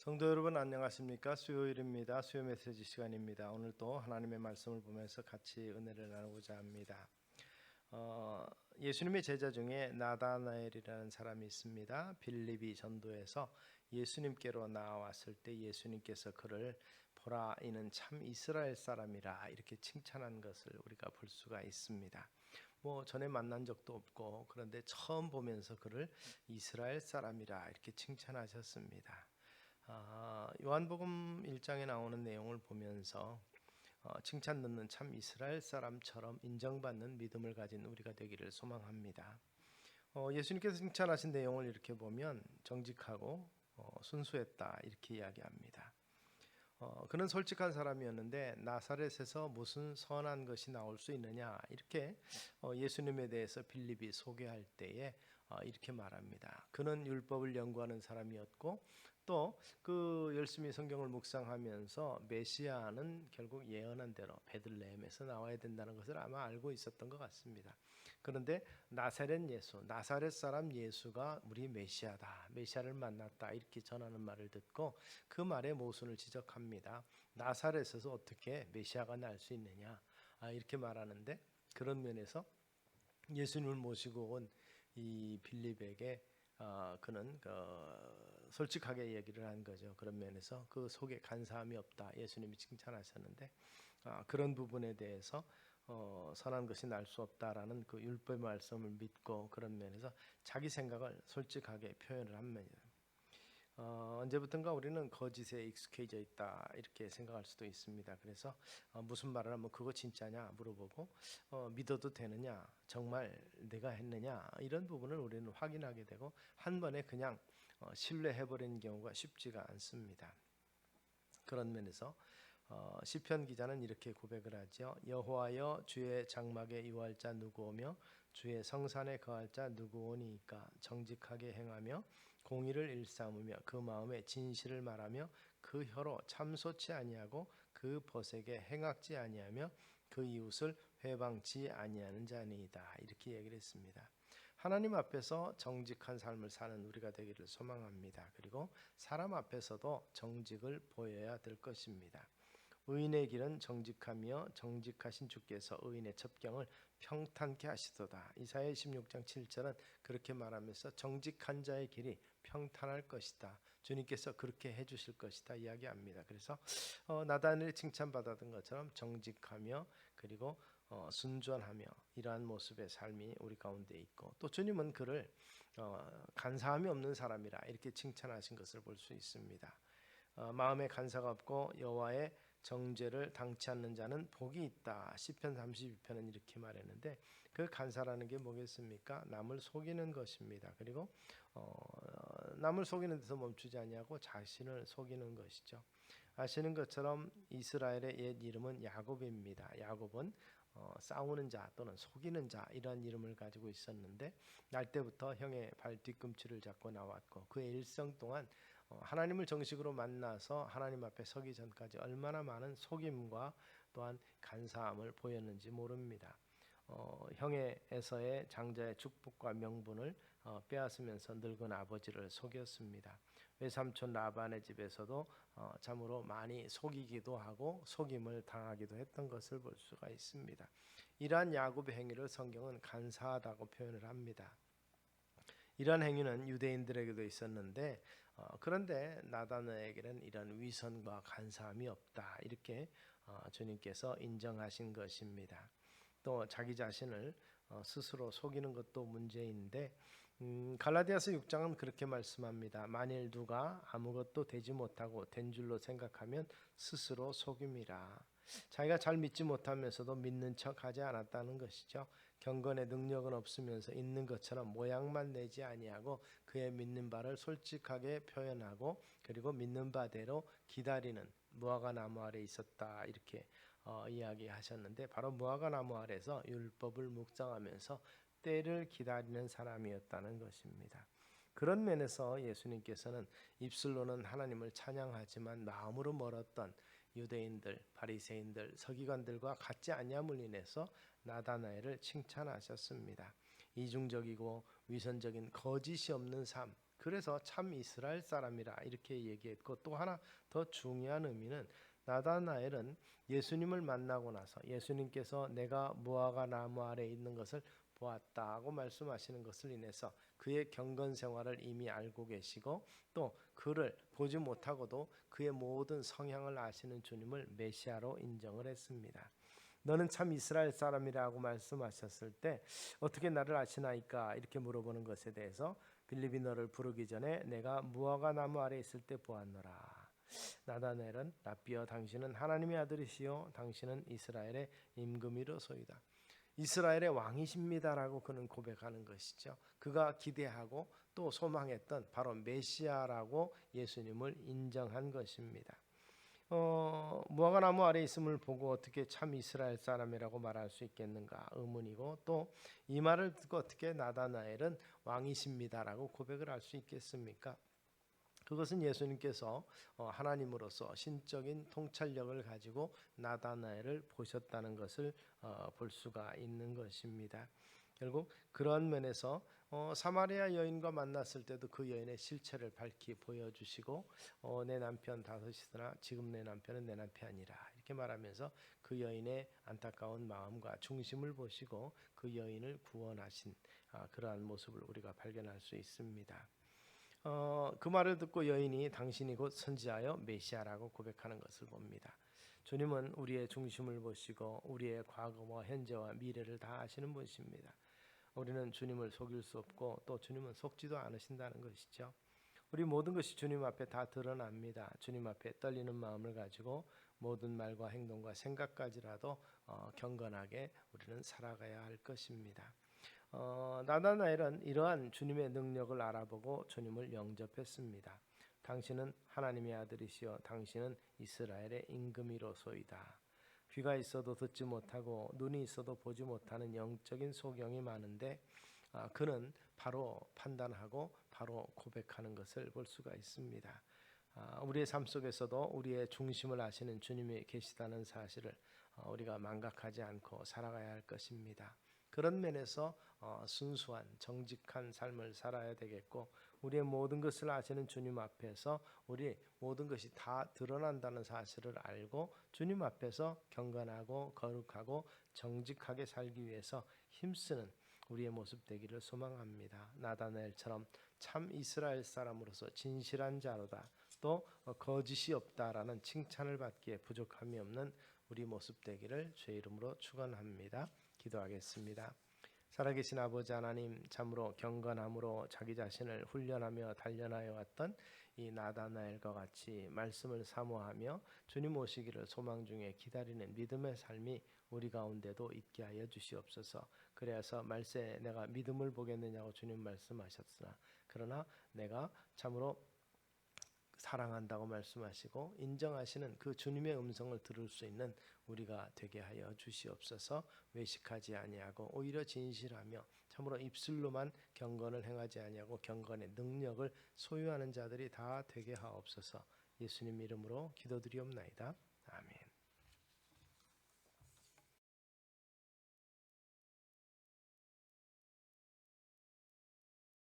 성도 여러분 안녕하십니까? 수요일입니다. 수요 메시지 시간입니다. 오늘 또 하나님의 말씀을 보면서 같이 은혜를 나누고자 합니다. 예수님의 제자 중에 나다나엘이라는 사람이 있습니다. 빌립이 전도에서 예수님께로 나왔을 때 예수님께서 그를 보라 이는 참 이스라엘 사람이라 이렇게 칭찬한 것을 우리가 볼 수가 있습니다. 전에 만난 적도 없고 그런데 처음 보면서 그를 이스라엘 사람이라 이렇게 칭찬하셨습니다. 요한복음 1장에 나오는 내용을 보면서 칭찬 듣는 참 이스라엘 사람처럼 인정받는 믿음을 가진 우리가 되기를 소망합니다. 예수님께서 칭찬하신 내용을 이렇게 보면 정직하고 순수했다 이렇게 이야기합니다. 그는 솔직한 사람이었는데 나사렛에서 무슨 선한 것이 나올 수 있느냐 이렇게 예수님에 대해서 빌립이 소개할 때에 이렇게 말합니다. 그는 율법을 연구하는 사람이었고 또 그 열심히 성경을 묵상하면서 메시아는 결국 예언한 대로 베들레헴에서 나와야 된다는 것을 아마 알고 있었던 것 같습니다. 그런데 나사렛 사람 예수가 우리 메시아다, 메시아를 만났다 이렇게 전하는 말을 듣고 그 말의 모순을 지적합니다. 나사렛에서 어떻게 메시아가 날 수 있느냐 이렇게 말하는데, 그런 면에서 예수님을 모시고 온 이 빌립에게 그는 솔직하게 얘기를 한 거죠. 그런 면에서 그 속에 간사함이 없다 예수님이 칭찬하셨는데, 그런 부분에 대해서 선한 것이 날 수 없다라는 그 율법의 말씀을 믿고 그런 면에서 자기 생각을 솔직하게 표현을 합니다. 언제부턴가 우리는 거짓에 익숙해져 있다 이렇게 생각할 수도 있습니다. 그래서 무슨 말을 하면 그거 진짜냐 물어보고 믿어도 되느냐, 정말 내가 했느냐, 이런 부분을 우리는 확인하게 되고 한 번에 그냥 신뢰해버리는 경우가 쉽지가 않습니다. 그런 면에서 시편 기자는 이렇게 고백을 하죠. 여호와여, 주의 장막에 유할 자 누구오며 주의 성산에 거할 자 누구오니이까. 정직하게 행하며 공의를 일삼으며 그 마음에 진실을 말하며 그 혀로 참소치 아니하고 그 벗에게 행악지 아니하며 그 이웃을 회방치 아니하는 자니이다 이렇게 얘기를 했습니다. 하나님 앞에서 정직한 삶을 사는 우리가 되기를 소망합니다. 그리고 사람 앞에서도 정직을 보여야 될 것입니다. 의인의 길은 정직하며 정직하신 주께서 의인의 첩경을 평탄케 하시도다. 이사야 16장 7절은 그렇게 말하면서 정직한 자의 길이 평탄할 것이다, 주님께서 그렇게 해주실 것이다 이야기합니다. 그래서 나다나엘이 칭찬받았던 것처럼 정직하며 그리고 순전하며 이러한 모습의 삶이 우리 가운데 있고, 또 주님은 그를 간사함이 없는 사람이라 이렇게 칭찬하신 것을 볼 수 있습니다. 마음에 간사가 없고 여호와의 정죄를 당치 않는 자는 복이 있다. 시편 32편은 이렇게 말했는데, 그 간사라는 게 뭐겠습니까? 남을 속이는 것입니다. 그리고 남을 속이는 데서 멈추지 아니하고 자신을 속이는 것이죠. 아시는 것처럼 이스라엘의 옛 이름은 야곱입니다. 야곱은 싸우는 자 또는 속이는 자 이런 이름을 가지고 있었는데, 날 때부터 형의 발 뒤꿈치를 잡고 나왔고 그의 일생 동안 하나님을 정식으로 만나서 하나님 앞에 서기 전까지 얼마나 많은 속임과 또한 간사함을 보였는지 모릅니다. 형의 에서의 장자의 축복과 명분을 빼앗으면서 늙은 아버지를 속였습니다. 외삼촌 라반의 집에서도 참으로 많이 속이기도 하고 속임을 당하기도 했던 것을 볼 수가 있습니다. 이러한 야곱의 행위를 성경은 간사하다고 표현을 합니다. 이러한 행위는 유대인들에게도 있었는데 그런데 나다나엘에게는 이런 위선과 간사함이 없다 이렇게 주님께서 인정하신 것입니다. 또 자기 자신을 스스로 속이는 것도 문제인데 갈라디아서 6장은 그렇게 말씀합니다. 만일 누가 아무것도 되지 못하고 된 줄로 생각하면 스스로 속임이라. 자기가 잘 믿지 못하면서도 믿는 척하지 않았다는 것이죠. 경건의 능력은 없으면서 있는 것처럼 모양만 내지 아니하고 그의 믿는 바를 솔직하게 표현하고 그리고 믿는 바대로 기다리는 무화과 나무 아래 있었다 이렇게 이야기하셨는데, 바로 무화과 나무 아래서 율법을 묵상하면서 때를 기다리는 사람이었다는 것입니다. 그런 면에서 예수님께서는 입술로는 하나님을 찬양하지만 마음으로 멀었던 유대인들, 바리새인들, 서기관들과 같지 아니함을 인해서 나다나엘을 칭찬하셨습니다. 이중적이고 위선적인 거짓이 없는 삶. 그래서 참 이스라엘 사람이라 이렇게 얘기했고, 또 하나 더 중요한 의미는 나다나엘은 예수님을 만나고 나서 예수님께서 내가 무화과 나무 아래 있는 것을 보았다고 말씀하시는 것을 인해서 그의 경건 생활을 이미 알고 계시고, 또 그를 보지 못하고도 그의 모든 성향을 아시는 주님을 메시아로 인정을 했습니다. 너는 참 이스라엘 사람이라고 말씀하셨을 때 어떻게 나를 아시나이까 이렇게 물어보는 것에 대해서 빌립이 너를 부르기 전에 내가 무화과 나무 아래 있을 때 보았노라. 나다넬은 랍비여 당신은 하나님의 아들이시요 당신은 이스라엘의 임금이로소이다. 이스라엘의 왕이십니다라고 그는 고백하는 것이죠. 그가 기대하고 또 소망했던 바로 메시아라고 예수님을 인정한 것입니다. 무화과 나무 아래 있음을 보고 어떻게 참 이스라엘 사람이라고 말할 수 있겠는가 의문이고, 또 이 말을 듣고 어떻게 나다나엘은 왕이십니다라고 고백을 할 수 있겠습니까? 그것은 예수님께서 하나님으로서 신적인 통찰력을 가지고 나다나엘을 보셨다는 것을 볼 수가 있는 것입니다. 결국 그런 면에서 사마리아 여인과 만났을 때도 그 여인의 실체를 밝히 보여주시고, 내 남편 다섯이으나 지금 내 남편은 내 남편이라 이렇게 말하면서 그 여인의 안타까운 마음과 중심을 보시고 그 여인을 구원하신 그러한 모습을 우리가 발견할 수 있습니다. 그 말을 듣고 여인이 당신이 곧 선지하여 메시아라고 고백하는 것을 봅니다. 주님은 우리의 중심을 보시고 우리의 과거와 현재와 미래를 다 아시는 분이십니다. 우리는 주님을 속일 수 없고 또 주님은 속지도 않으신다는 것이죠. 우리 모든 것이 주님 앞에 다 드러납니다. 주님 앞에 떨리는 마음을 가지고 모든 말과 행동과 생각까지라도 경건하게 우리는 살아가야 할 것입니다. 나다나엘은 이러한 주님의 능력을 알아보고 주님을 영접했습니다. 당신은 하나님의 아들이시여 당신은 이스라엘의 임금이로소이다. 귀가 있어도 듣지 못하고 눈이 있어도 보지 못하는 영적인 소경이 많은데 그는 바로 판단하고 바로 고백하는 것을 볼 수가 있습니다. 우리의 삶 속에서도 우리의 중심을 아시는 주님이 계시다는 사실을 우리가 망각하지 않고 살아가야 할 것입니다. 그런 면에서 순수한 정직한 삶을 살아야 되겠고, 우리의 모든 것을 아시는 주님 앞에서 우리 모든 것이 다 드러난다는 사실을 알고 주님 앞에서 경건하고 거룩하고 정직하게 살기 위해서 힘쓰는 우리의 모습 되기를 소망합니다. 나다나엘처럼 참 이스라엘 사람으로서 진실한 자로다, 또 거짓이 없다라는 칭찬을 받기에 부족함이 없는 우리 모습 되기를 주의 이름으로 축원합니다. 기도하겠습니다. 살아계신 아버지 하나님, 참으로 경건함으로 자기 자신을 훈련하며 단련하여 왔던 이 나다나엘과 같이 말씀을 사모하며 주님 오시기를 소망 중에 기다리는 믿음의 삶이 우리 가운데도 있게 하여 주시옵소서. 그래서 말세 내가 믿음을 보겠느냐고 주님 말씀하셨으나, 그러나 내가 참으로 사랑한다고 말씀하시고 인정하시는 그 주님의 음성을 들을 수 있는 우리가 되게 하여 주시옵소서. 외식하지 아니하고 오히려 진실하며 참으로 입술로만 경건을 행하지 아니하고 경건의 능력을 소유하는 자들이 다 되게 하옵소서. 예수님 이름으로 기도드리옵나이다. 아멘.